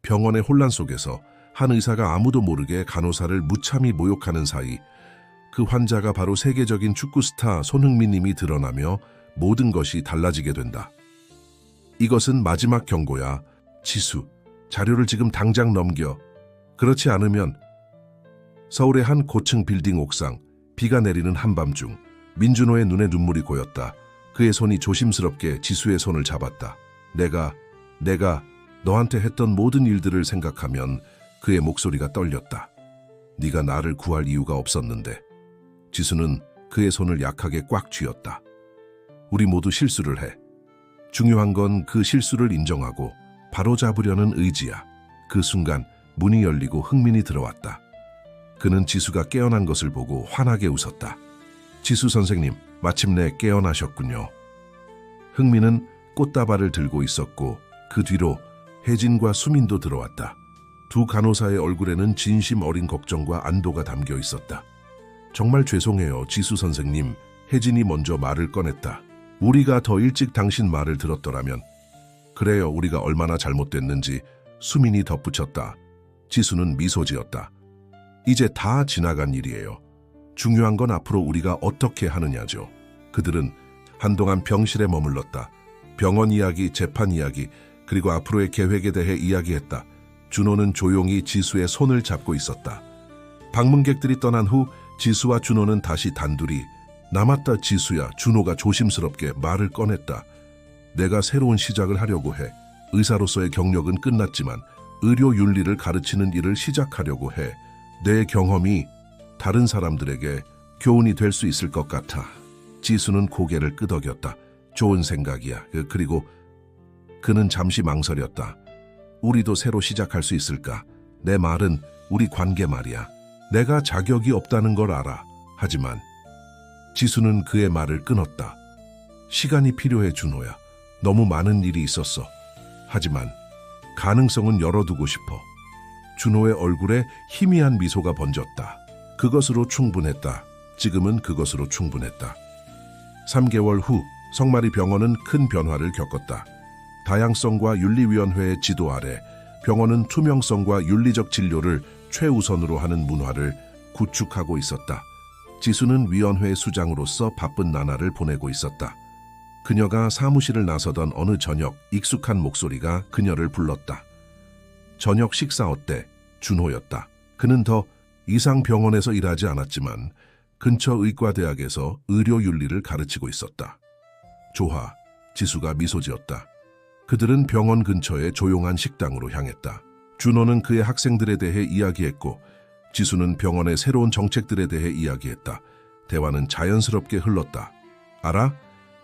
병원의 혼란 속에서 한 의사가 아무도 모르게 간호사를 무참히 모욕하는 사이 그 환자가 바로 세계적인 축구 스타 손흥민 님이 드러나며 모든 것이 달라지게 된다. 이것은 마지막 경고야. 지수, 자료를 지금 당장 넘겨. 그렇지 않으면. 서울의 한 고층 빌딩 옥상, 비가 내리는 한밤중 민준호의 눈에 눈물이 고였다. 그의 손이 조심스럽게 지수의 손을 잡았다. 내가 너한테 했던 모든 일들을 생각하면 그의 목소리가 떨렸다. 네가 나를 구할 이유가 없었는데. 지수는 그의 손을 약하게 꽉 쥐었다. 우리 모두 실수를 해. 중요한 건 그 실수를 인정하고 바로잡으려는 의지야. 그 순간 문이 열리고 흥민이 들어왔다. 그는 지수가 깨어난 것을 보고 환하게 웃었다. 지수 선생님, 마침내 깨어나셨군요. 흥민은 꽃다발을 들고 있었고 그 뒤로 혜진과 수민도 들어왔다. 두 간호사의 얼굴에는 진심 어린 걱정과 안도가 담겨 있었다. 정말 죄송해요, 지수 선생님. 혜진이 먼저 말을 꺼냈다. 우리가 더 일찍 당신 말을 들었더라면. 그래요, 우리가 얼마나 잘못됐는지. 수민이 덧붙였다. 지수는 미소 지었다. 이제 다 지나간 일이에요. 중요한 건 앞으로 우리가 어떻게 하느냐죠. 그들은 한동안 병실에 머물렀다. 병원 이야기, 재판 이야기, 그리고 앞으로의 계획에 대해 이야기했다. 준호는 조용히 지수의 손을 잡고 있었다. 방문객들이 떠난 후 지수와 준호는 다시 단둘이. 남았다. 지수야. 준호가 조심스럽게 말을 꺼냈다. 내가 새로운 시작을 하려고 해. 의사로서의 경력은 끝났지만 의료 윤리를 가르치는 일을 시작하려고 해. 내 경험이 다른 사람들에게 교훈이 될 수 있을 것 같아. 지수는 고개를 끄덕였다. 좋은 생각이야. 그리고 그는 잠시 망설였다. 우리도 새로 시작할 수 있을까? 내 말은 우리 관계 말이야. 내가 자격이 없다는 걸 알아. 하지만 지수는 그의 말을 끊었다. 시간이 필요해, 준호야. 너무 많은 일이 있었어. 하지만 가능성은 열어두고 싶어. 준호의 얼굴에 희미한 미소가 번졌다. 그것으로 충분했다. 지금은 그것으로 충분했다. 3개월 후 성마리 병원은 큰 변화를 겪었다. 다양성과 윤리위원회의 지도 아래 병원은 투명성과 윤리적 진료를 최우선으로 하는 문화를 구축하고 있었다. 지수는 위원회 수장으로서 바쁜 나날을 보내고 있었다. 그녀가 사무실을 나서던 어느 저녁 익숙한 목소리가 그녀를 불렀다. 저녁 식사 어때? 준호였다. 그는 더 이상 병원에서 일하지 않았지만 근처 의과대학에서 의료윤리를 가르치고 있었다. 좋아, 지수가 미소 지었다. 그들은 병원 근처의 조용한 식당으로 향했다. 준호는 그의 학생들에 대해 이야기했고 지수는 병원의 새로운 정책들에 대해 이야기했다. 대화는 자연스럽게 흘렀다. 알아?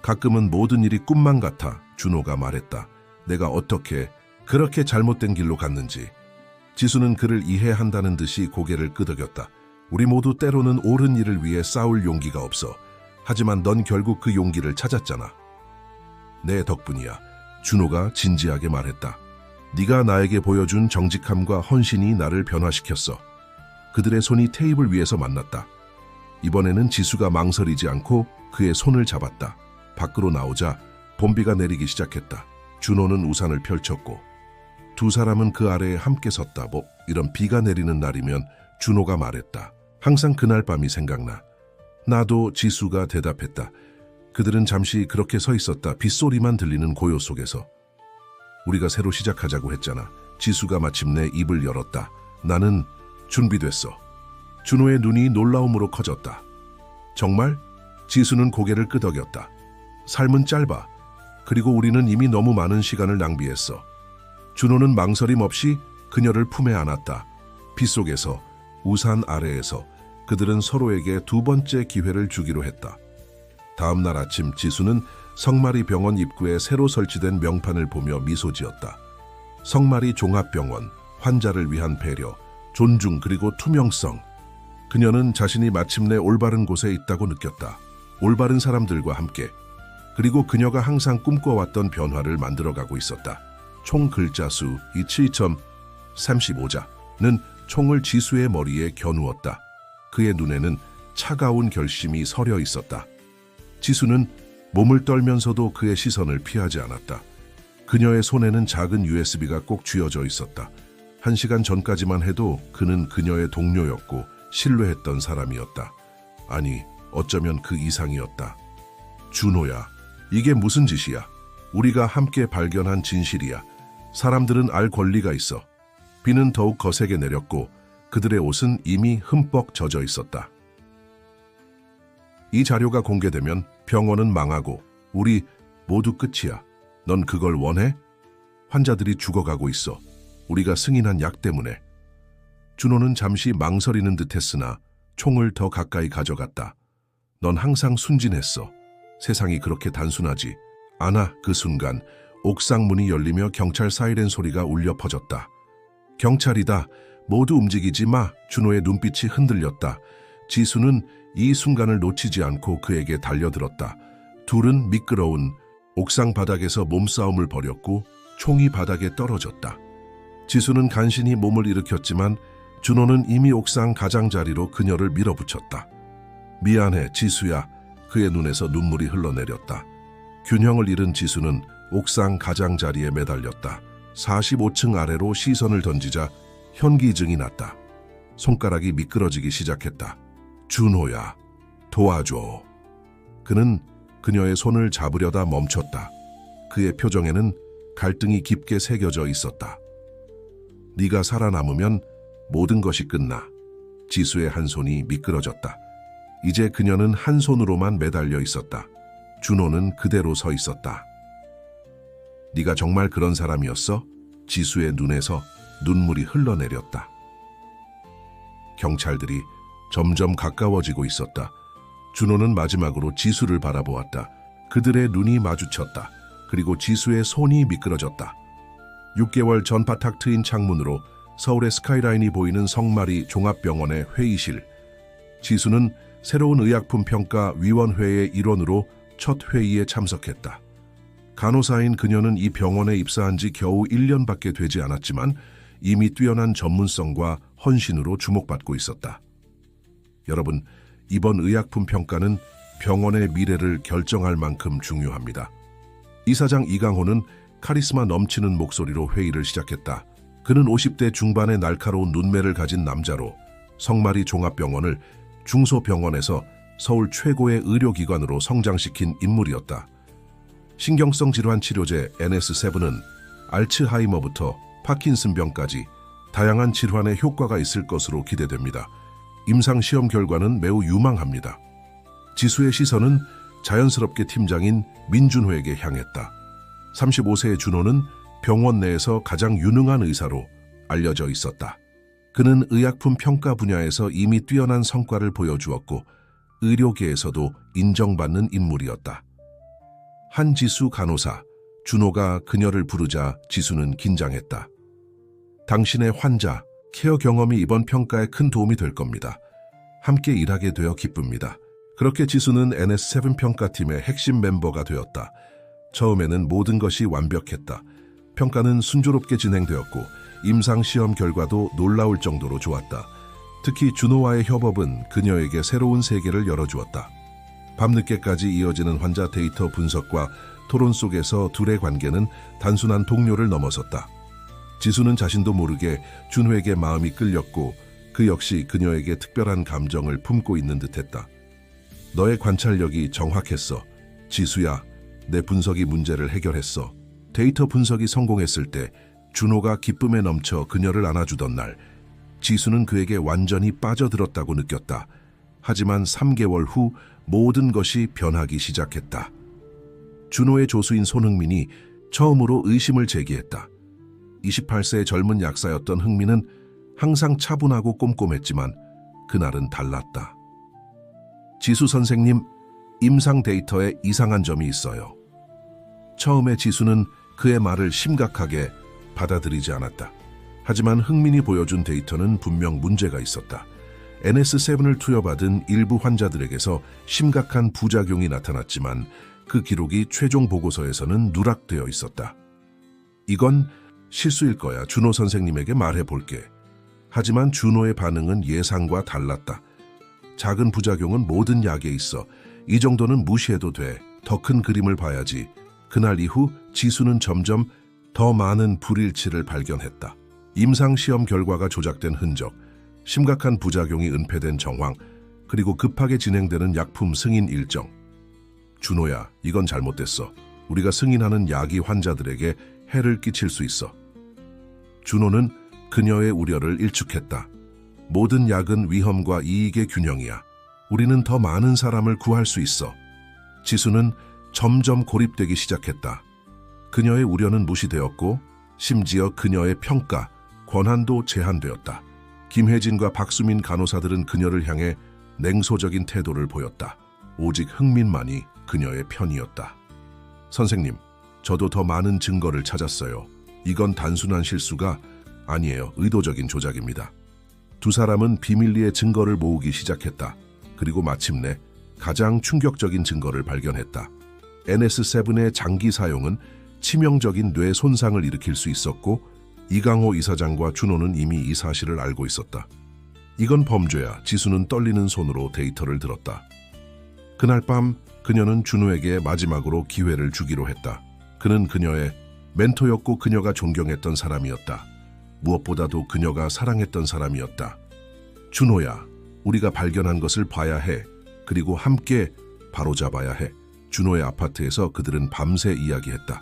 가끔은 모든 일이 꿈만 같아. 준호가 말했다. 내가 어떻게 그렇게 잘못된 길로 갔는지. 지수는 그를 이해한다는 듯이 고개를 끄덕였다. 우리 모두 때로는 옳은 일을 위해 싸울 용기가 없어. 하지만 넌 결국 그 용기를 찾았잖아. 내 덕분이야. 준호가 진지하게 말했다. 네가 나에게 보여준 정직함과 헌신이 나를 변화시켰어. 그들의 손이 테이블 위에서 만났다. 이번에는 지수가 망설이지 않고 그의 손을 잡았다. 밖으로 나오자 봄비가 내리기 시작했다. 준호는 우산을 펼쳤고 두 사람은 그 아래에 함께 섰다. 이런 비가 내리는 날이면 준호가 말했다. 항상 그날 밤이 생각나. 나도, 지수가 대답했다. 그들은 잠시 그렇게 서 있었다. 빗소리만 들리는 고요 속에서. 우리가 새로 시작하자고 했잖아. 지수가 마침내 입을 열었다. 나는 준비됐어. 준호의 눈이 놀라움으로 커졌다. 정말? 지수는 고개를 끄덕였다. 삶은 짧아. 그리고 우리는 이미 너무 많은 시간을 낭비했어. 준호는 망설임 없이 그녀를 품에 안았다. 빗속에서, 우산 아래에서 그들은 서로에게 두 번째 기회를 주기로 했다. 다음 날 아침 지수는 성마리 병원 입구에 새로 설치된 명판을 보며 미소 지었다. 성마리 종합병원, 환자를 위한 배려, 존중 그리고 투명성. 그녀는 자신이 마침내 올바른 곳에 있다고 느꼈다. 올바른 사람들과 함께. 그리고 그녀가 항상 꿈꿔왔던 변화를 만들어가고 있었다. 총 글자 수 7.35자는 총을 지수의 머리에 겨누었다. 그의 눈에는 차가운 결심이 서려 있었다. 지수는 몸을 떨면서도 그의 시선을 피하지 않았다. 그녀의 손에는 작은 USB가 꼭 쥐어져 있었다. 1시간 전까지만 해도 그는 그녀의 동료였고 신뢰했던 사람이었다. 아니, 어쩌면 그 이상이었다. 준호야, 이게 무슨 짓이야? 우리가 함께 발견한 진실이야. 사람들은 알 권리가 있어. 비는 더욱 거세게 내렸고 그들의 옷은 이미 흠뻑 젖어 있었다. 이 자료가 공개되면 병원은 망하고 우리 모두 끝이야. 넌 그걸 원해? 환자들이 죽어가고 있어. 우리가 승인한 약 때문에. 준호는 잠시 망설이는 듯했으나 총을 더 가까이 가져갔다. 넌 항상 순진했어. 세상이 그렇게 단순하지 않아. 그 순간 옥상 문이 열리며 경찰 사이렌 소리가 울려 퍼졌다. 경찰이다. 모두 움직이지 마. 준호의 눈빛이 흔들렸다. 지수는 이 순간을 놓치지 않고 그에게 달려들었다. 둘은 미끄러운 옥상 바닥에서 몸싸움을 벌였고 총이 바닥에 떨어졌다. 지수는 간신히 몸을 일으켰지만 준호는 이미 옥상 가장자리로 그녀를 밀어붙였다. 미안해, 지수야. 그의 눈에서 눈물이 흘러내렸다. 균형을 잃은 지수는 옥상 가장자리에 매달렸다. 45층 아래로 시선을 던지자 현기증이 났다. 손가락이 미끄러지기 시작했다. 준호야, 도와줘. 그는 그녀의 손을 잡으려다 멈췄다. 그의 표정에는 갈등이 깊게 새겨져 있었다. 네가 살아남으면 모든 것이 끝나. 지수의 한 손이 미끄러졌다. 이제 그녀는 한 손으로만 매달려 있었다. 준호는 그대로 서 있었다. 네가 정말 그런 사람이었어? 지수의 눈에서 눈물이 흘러내렸다. 경찰들이 점점 가까워지고 있었다. 준호는 마지막으로 지수를 바라보았다. 그들의 눈이 마주쳤다. 그리고 지수의 손이 미끄러졌다. 6개월 전 바닥 트인 창문으로 서울의 스카이라인이 보이는 성마리 종합병원의 회의실. 지수는 새로운 의약품 평가 위원회의 일원으로 첫 회의에 참석했다. 간호사인 그녀는 이 병원에 입사한 지 겨우 1년밖에 되지 않았지만 이미 뛰어난 전문성과 헌신으로 주목받고 있었다. 여러분, 이번 의약품 평가는 병원의 미래를 결정할 만큼 중요합니다. 이사장 이강호는 카리스마 넘치는 목소리로 회의를 시작했다. 그는 50대 중반의 날카로운 눈매를 가진 남자로 성마리 종합병원을 중소병원에서 서울 최고의 의료기관으로 성장시킨 인물이었다. 신경성 질환 치료제 NS7은 알츠하이머부터 파킨슨병까지 다양한 질환에 효과가 있을 것으로 기대됩니다. 임상시험 결과는 매우 유망합니다. 지수의 시선은 자연스럽게 팀장인 민준호에게 향했다. 35세의 준호는 병원 내에서 가장 유능한 의사로 알려져 있었다. 그는 의약품 평가 분야에서 이미 뛰어난 성과를 보여주었고 의료계에서도 인정받는 인물이었다. 한지수 간호사, 준호가 그녀를 부르자 지수는 긴장했다. 당신의 환자, 케어 경험이 이번 평가에 큰 도움이 될 겁니다. 함께 일하게 되어 기쁩니다. 그렇게 지수는 NS7 평가팀의 핵심 멤버가 되었다. 처음에는 모든 것이 완벽했다. 평가는 순조롭게 진행되었고 임상시험 결과도 놀라울 정도로 좋았다. 특히 준호와의 협업은 그녀에게 새로운 세계를 열어주었다. 밤늦게까지 이어지는 환자 데이터 분석과 토론 속에서 둘의 관계는 단순한 동료를 넘어섰다. 지수는 자신도 모르게 준호에게 마음이 끌렸고 그 역시 그녀에게 특별한 감정을 품고 있는 듯했다. 너의 관찰력이 정확했어. 지수야, 내 분석이 문제를 해결했어. 데이터 분석이 성공했을 때 준호가 기쁨에 넘쳐 그녀를 안아주던 날, 지수는 그에게 완전히 빠져들었다고 느꼈다. 하지만 3개월 후 모든 것이 변하기 시작했다. 준호의 조수인 손흥민이 처음으로 의심을 제기했다. 28세의 젊은 약사였던 흥민은 항상 차분하고 꼼꼼했지만 그날은 달랐다. 지수 선생님, 임상 데이터에 이상한 점이 있어요. 처음에 지수는 그의 말을 심각하게 받아들이지 않았다. 하지만 흥민이 보여준 데이터는 분명 문제가 있었다. NS7을 투여받은 일부 환자들에게서 심각한 부작용이 나타났지만 그 기록이 최종 보고서에서는 누락되어 있었다. 이건 실수일 거야. 준호 선생님에게 말해볼게. 하지만 준호의 반응은 예상과 달랐다. 작은 부작용은 모든 약에 있어. 이 정도는 무시해도 돼. 더 큰 그림을 봐야지. 그날 이후 지수는 점점 더 많은 불일치를 발견했다. 임상시험 결과가 조작된 흔적, 심각한 부작용이 은폐된 정황, 그리고 급하게 진행되는 약품 승인 일정. 준호야, 이건 잘못됐어. 우리가 승인하는 약이 환자들에게 해를 끼칠 수 있어. 준호는 그녀의 우려를 일축했다. 모든 약은 위험과 이익의 균형이야. 우리는 더 많은 사람을 구할 수 있어. 지수는 점점 고립되기 시작했다. 그녀의 우려는 무시되었고 심지어 그녀의 평가, 권한도 제한되었다. 김혜진과 박수민 간호사들은 그녀를 향해 냉소적인 태도를 보였다. 오직 흥민만이 그녀의 편이었다. 선생님, 저도 더 많은 증거를 찾았어요. 이건 단순한 실수가 아니에요. 의도적인 조작입니다. 두 사람은 비밀리에 증거를 모으기 시작했다. 그리고 마침내 가장 충격적인 증거를 발견했다. NS7의 장기 사용은 치명적인 뇌 손상을 일으킬 수 있었고 이강호 이사장과 준호는 이미 이 사실을 알고 있었다. 이건 범죄야. 지수는 떨리는 손으로 데이터를 들었다. 그날 밤 그녀는 준호에게 마지막으로 기회를 주기로 했다. 그는 그녀의 멘토였고 그녀가 존경했던 사람이었다. 무엇보다도 그녀가 사랑했던 사람이었다. 준호야, 우리가 발견한 것을 봐야 해. 그리고 함께 바로잡아야 해. 준호의 아파트에서 그들은 밤새 이야기했다.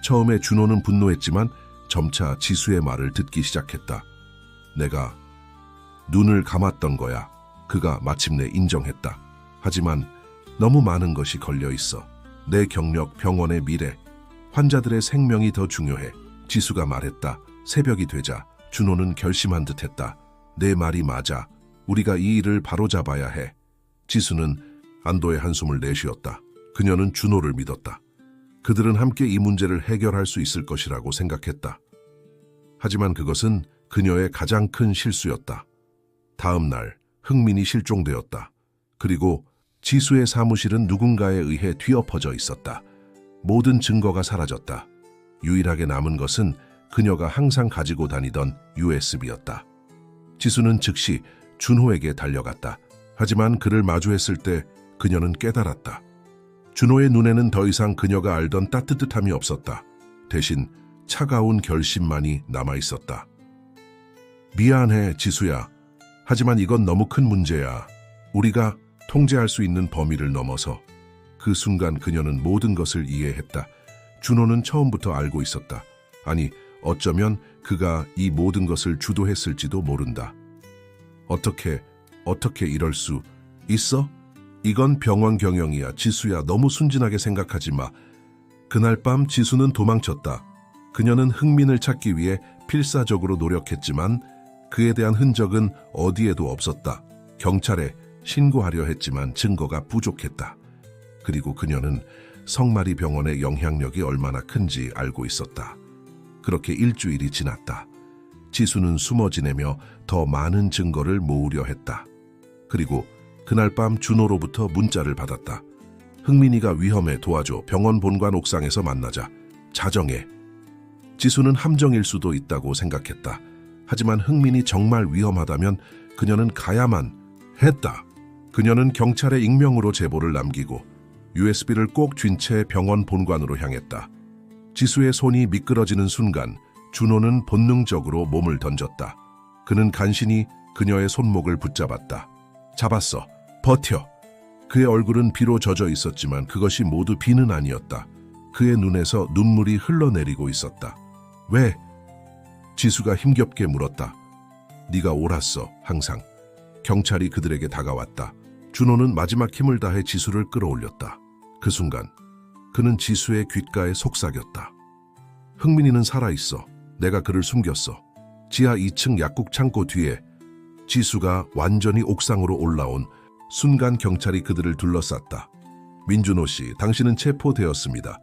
처음에 준호는 분노했지만 점차 지수의 말을 듣기 시작했다. 내가 눈을 감았던 거야. 그가 마침내 인정했다. 하지만 너무 많은 것이 걸려 있어. 내 경력, 병원의 미래, 환자들의 생명이 더 중요해. 지수가 말했다. 새벽이 되자 준호는 결심한 듯했다. 내 말이 맞아. 우리가 이 일을 바로잡아야 해. 지수는 안도의 한숨을 내쉬었다. 그녀는 준호를 믿었다. 그들은 함께 이 문제를 해결할 수 있을 것이라고 생각했다. 하지만 그것은 그녀의 가장 큰 실수였다. 다음 날 흥민이 실종되었다. 그리고 지수의 사무실은 누군가에 의해 뒤엎어져 있었다. 모든 증거가 사라졌다. 유일하게 남은 것은 그녀가 항상 가지고 다니던 USB였다. 지수는 즉시 준호에게 달려갔다. 하지만 그를 마주했을 때 그녀는 깨달았다. 준호의 눈에는 더 이상 그녀가 알던 따뜻함이 없었다. 대신 차가운 결심만이 남아있었다. 미안해, 지수야. 하지만 이건 너무 큰 문제야. 우리가 통제할 수 있는 범위를 넘어서. 그 순간 그녀는 모든 것을 이해했다. 준호는 처음부터 알고 있었다. 아니, 어쩌면 그가 이 모든 것을 주도했을지도 모른다. 어떻게 이럴 수 있어? 이건 병원 경영이야. 지수야, 너무 순진하게 생각하지 마. 그날 밤 지수는 도망쳤다. 그녀는 흥민을 찾기 위해 필사적으로 노력했지만 그에 대한 흔적은 어디에도 없었다. 경찰에 신고하려 했지만 증거가 부족했다. 그리고 그녀는 성마리 병원의 영향력이 얼마나 큰지 알고 있었다. 그렇게 일주일이 지났다. 지수는 숨어 지내며 더 많은 증거를 모으려 했다. 그리고 그날 밤 준호로부터 문자를 받았다. 흥민이가 위험해, 도와줘. 병원 본관 옥상에서 만나자. 자정에. 지수는 함정일 수도 있다고 생각했다. 하지만 흥민이 정말 위험하다면 그녀는 가야만 했다. 그녀는 경찰에 익명으로 제보를 남기고 USB를 꼭 쥔 채 병원 본관으로 향했다. 지수의 손이 미끄러지는 순간 준호는 본능적으로 몸을 던졌다. 그는 간신히 그녀의 손목을 붙잡았다. 잡았어. 버텨. 그의 얼굴은 비로 젖어 있었지만 그것이 모두 비는 아니었다. 그의 눈에서 눈물이 흘러내리고 있었다. 왜? 지수가 힘겹게 물었다. 네가 옳았어, 항상. 경찰이 그들에게 다가왔다. 준호는 마지막 힘을 다해 지수를 끌어올렸다. 그 순간 그는 지수의 귓가에 속삭였다. 흥민이는 살아있어. 내가 그를 숨겼어. 지하 2층 약국 창고 뒤에. 지수가 완전히 옥상으로 올라온 순간 경찰이 그들을 둘러쌌다. 민준호 씨, 당신은 체포되었습니다.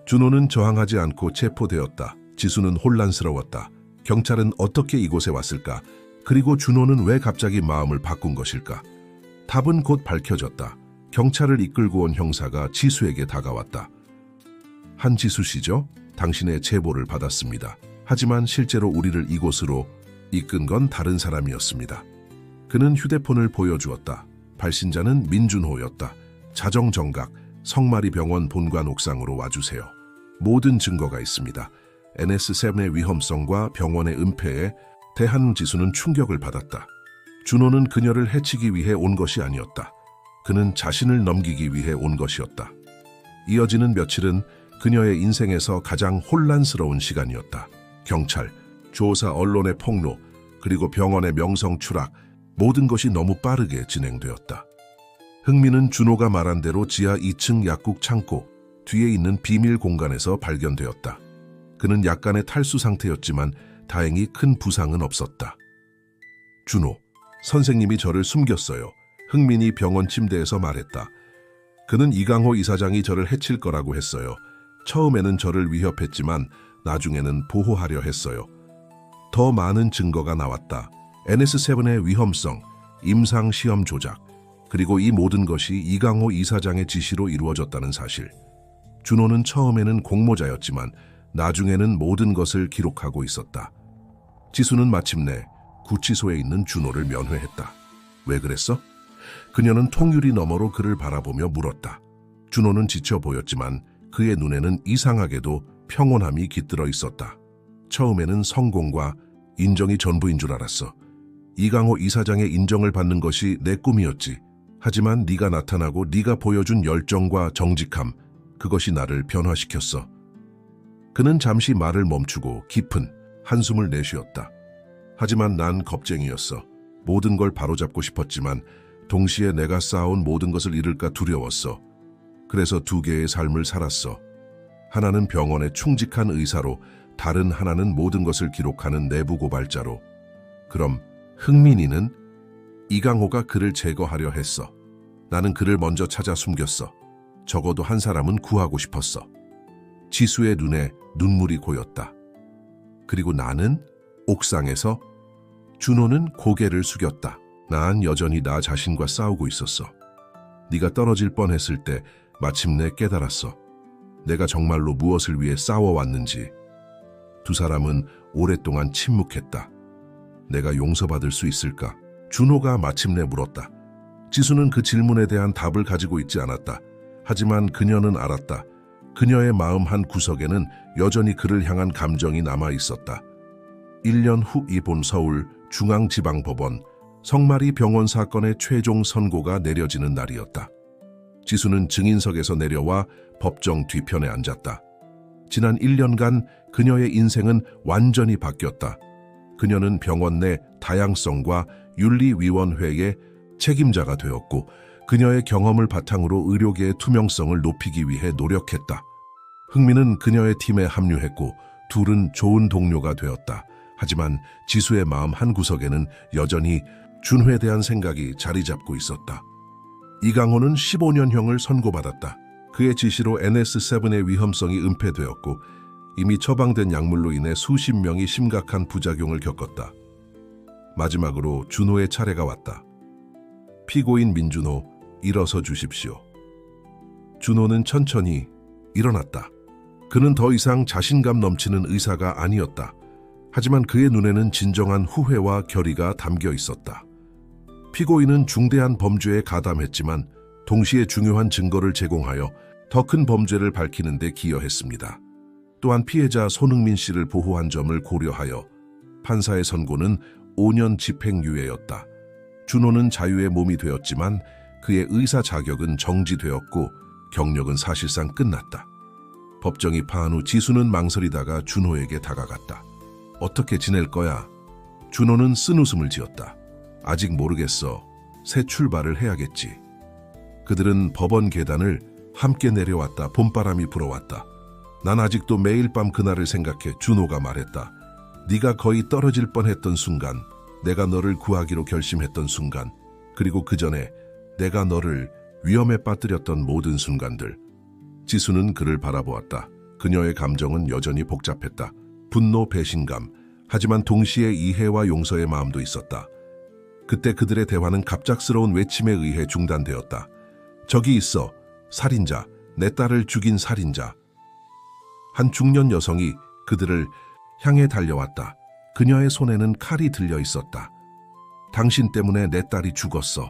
준호는 저항하지 않고 체포되었다. 지수는 혼란스러웠다. 경찰은 어떻게 이곳에 왔을까? 그리고 준호는 왜 갑자기 마음을 바꾼 것일까? 답은 곧 밝혀졌다. 경찰을 이끌고 온 형사가 지수에게 다가왔다. 한지수 씨죠? 당신의 제보를 받았습니다. 하지만 실제로 우리를 이곳으로 이끈 건 다른 사람이었습니다. 그는 휴대폰을 보여주었다. 발신자는 민준호였다. 자정정각 성마리 병원 본관 옥상으로 와주세요. 모든 증거가 있습니다. NS7의 위험성과 병원의 은폐에 대한 지수는 충격을 받았다. 준호는 그녀를 해치기 위해 온 것이 아니었다. 그는 자신을 넘기기 위해 온 것이었다. 이어지는 며칠은 그녀의 인생에서 가장 혼란스러운 시간이었다. 경찰, 조사, 언론의 폭로, 그리고 병원의 명성 추락, 모든 것이 너무 빠르게 진행되었다. 흥민은 준호가 말한 대로 지하 2층 약국 창고 뒤에 있는 비밀 공간에서 발견되었다. 그는 약간의 탈수 상태였지만 다행히 큰 부상은 없었다. 준호, 선생님이 저를 숨겼어요. 흥민이 병원 침대에서 말했다. 그는 이강호 이사장이 저를 해칠 거라고 했어요. 처음에는 저를 위협했지만 나중에는 보호하려 했어요. 더 많은 증거가 나왔다. NS7의 위험성, 임상시험 조작, 그리고 이 모든 것이 이강호 이사장의 지시로 이루어졌다는 사실. 준호는 처음에는 공모자였지만 나중에는 모든 것을 기록하고 있었다. 지수는 마침내 구치소에 있는 준호를 면회했다. 왜 그랬어? 그녀는 통유리 너머로 그를 바라보며 물었다. 준호는 지쳐 보였지만 그의 눈에는 이상하게도 평온함이 깃들어 있었다. 처음에는 성공과 인정이 전부인 줄 알았어. 이강호 이사장의 인정을 받는 것이 내 꿈이었지. 하지만 네가 나타나고 네가 보여준 열정과 정직함, 그것이 나를 변화시켰어. 그는 잠시 말을 멈추고 깊은 한숨을 내쉬었다. 하지만 난 겁쟁이였어. 모든 걸 바로잡고 싶었지만 동시에 내가 쌓아온 모든 것을 잃을까 두려웠어. 그래서 두 개의 삶을 살았어. 하나는 병원에 충직한 의사로, 다른 하나는 모든 것을 기록하는 내부 고발자로. 그럼 흥민이는? 이강호가 그를 제거하려 했어. 나는 그를 먼저 찾아 숨겼어. 적어도 한 사람은 구하고 싶었어. 지수의 눈에 눈물이 고였다. 그리고 나는 옥상에서 준호는 고개를 숙였다. 난 여전히 나 자신과 싸우고 있었어. 네가 떨어질 뻔했을 때 마침내 깨달았어. 내가 정말로 무엇을 위해 싸워왔는지. 두 사람은 오랫동안 침묵했다. 내가 용서받을 수 있을까? 준호가 마침내 물었다. 지수는 그 질문에 대한 답을 가지고 있지 않았다. 하지만 그녀는 알았다. 그녀의 마음 한 구석에는 여전히 그를 향한 감정이 남아 있었다. 1년 후 이본 서울 중앙지방법원 성마리 병원 사건의 최종 선고가 내려지는 날이었다. 지수는 증인석에서 내려와 법정 뒤편에 앉았다. 지난 1년간 그녀의 인생은 완전히 바뀌었다. 그녀는 병원 내 다양성과 윤리위원회의 책임자가 되었고 그녀의 경험을 바탕으로 의료계의 투명성을 높이기 위해 노력했다. 흥민은 그녀의 팀에 합류했고 둘은 좋은 동료가 되었다. 하지만 지수의 마음 한구석에는 여전히 준호에 대한 생각이 자리 잡고 있었다. 이강호는 15년형을 선고받았다. 그의 지시로 NS7의 위험성이 은폐되었고 이미 처방된 약물로 인해 수십 명이 심각한 부작용을 겪었다. 마지막으로 준호의 차례가 왔다. 피고인 민준호, 일어서 주십시오. 준호는 천천히 일어났다. 그는 더 이상 자신감 넘치는 의사가 아니었다. 하지만 그의 눈에는 진정한 후회와 결의가 담겨 있었다. 피고인은 중대한 범죄에 가담했지만 동시에 중요한 증거를 제공하여 더 큰 범죄를 밝히는 데 기여했습니다. 또한 피해자 손흥민 씨를 보호한 점을 고려하여 판사의 선고는 5년 집행유예였다. 준호는 자유의 몸이 되었지만 그의 의사 자격은 정지되었고 경력은 사실상 끝났다. 법정이 파한 후 지수는 망설이다가 준호에게 다가갔다. 어떻게 지낼 거야? 준호는 쓴웃음을 지었다. 아직 모르겠어. 새 출발을 해야겠지. 그들은 법원 계단을 함께 내려왔다. 봄바람이 불어왔다. 난 아직도 매일 밤 그날을 생각해. 준호가 말했다. 네가 거의 떨어질 뻔했던 순간, 내가 너를 구하기로 결심했던 순간, 그리고 그 전에 내가 너를 위험에 빠뜨렸던 모든 순간들. 지수는 그를 바라보았다. 그녀의 감정은 여전히 복잡했다. 분노, 배신감, 하지만 동시에 이해와 용서의 마음도 있었다. 그때 그들의 대화는 갑작스러운 외침에 의해 중단되었다. 저기 있어, 살인자, 내 딸을 죽인 살인자. 한 중년 여성이 그들을 향해 달려왔다. 그녀의 손에는 칼이 들려 있었다. 당신 때문에 내 딸이 죽었어.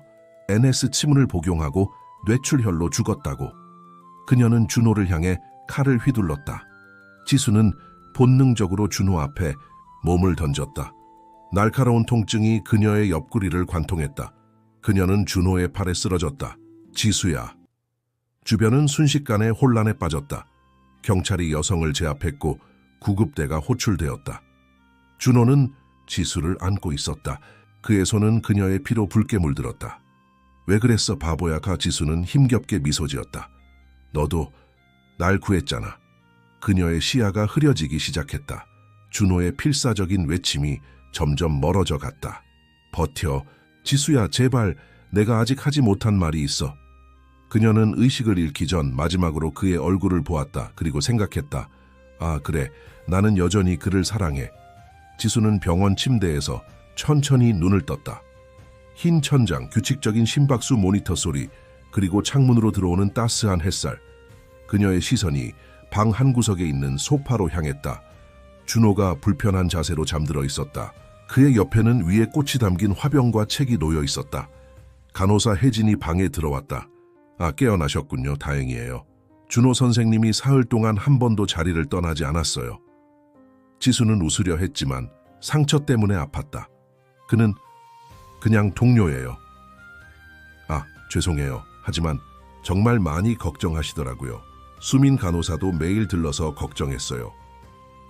NS 침을 복용하고 뇌출혈로 죽었다고. 그녀는 준호를 향해 칼을 휘둘렀다. 지수는 본능적으로 준호 앞에 몸을 던졌다. 날카로운 통증이 그녀의 옆구리를 관통했다. 그녀는 준호의 팔에 쓰러졌다. 지수야. 주변은 순식간에 혼란에 빠졌다. 경찰이 여성을 제압했고 구급대가 호출되었다. 준호는 지수를 안고 있었다. 그의 손은 그녀의 피로 붉게 물들었다. 왜 그랬어 바보야가 지수는 힘겹게 미소 지었다. 너도 날 구했잖아. 그녀의 시야가 흐려지기 시작했다. 준호의 필사적인 외침이 점점 멀어져 갔다. 버텨. 지수야 제발 내가 아직 하지 못한 말이 있어. 그녀는 의식을 잃기 전 마지막으로 그의 얼굴을 보았다. 그리고 생각했다. 아 그래 나는 여전히 그를 사랑해. 지수는 병원 침대에서 천천히 눈을 떴다. 흰 천장, 규칙적인 심박수 모니터 소리, 그리고 창문으로 들어오는 따스한 햇살. 그녀의 시선이 방 한구석에 있는 소파로 향했다. 준호가 불편한 자세로 잠들어 있었다. 그의 옆에는 위에 꽃이 담긴 화병과 책이 놓여 있었다. 간호사 혜진이 방에 들어왔다. 아, 깨어나셨군요. 다행이에요. 준호 선생님이 사흘 동안 한 번도 자리를 떠나지 않았어요. 지수는 웃으려 했지만 상처 때문에 아팠다. 그는 그냥 동료예요. 아, 죄송해요. 하지만 정말 많이 걱정하시더라고요. 수민 간호사도 매일 들러서 걱정했어요.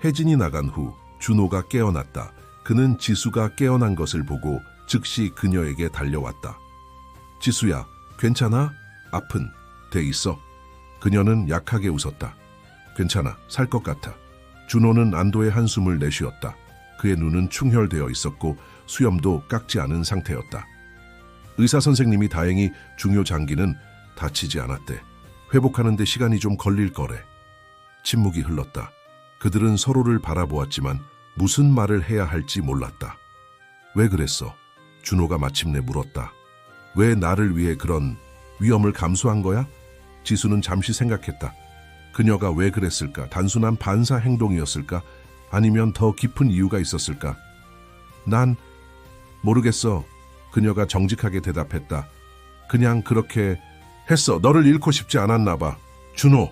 혜진이 나간 후 준호가 깨어났다. 그는 지수가 깨어난 것을 보고 즉시 그녀에게 달려왔다. 지수야, 괜찮아? 아픈 데 있어? 그녀는 약하게 웃었다. 괜찮아, 살 것 같아. 준호는 안도의 한숨을 내쉬었다. 그의 눈은 충혈되어 있었고 수염도 깎지 않은 상태였다. 의사 선생님이 다행히 중요 장기는 다치지 않았대. 회복하는 데 시간이 좀 걸릴 거래. 침묵이 흘렀다. 그들은 서로를 바라보았지만 무슨 말을 해야 할지 몰랐다. 왜 그랬어? 준호가 마침내 물었다. 왜 나를 위해 그런 위험을 감수한 거야? 지수는 잠시 생각했다. 그녀가 왜 그랬을까? 단순한 반사 행동이었을까? 아니면 더 깊은 이유가 있었을까? 난 모르겠어. 그녀가 정직하게 대답했다. 그냥 그렇게 했어. 너를 잃고 싶지 않았나 봐. 준호.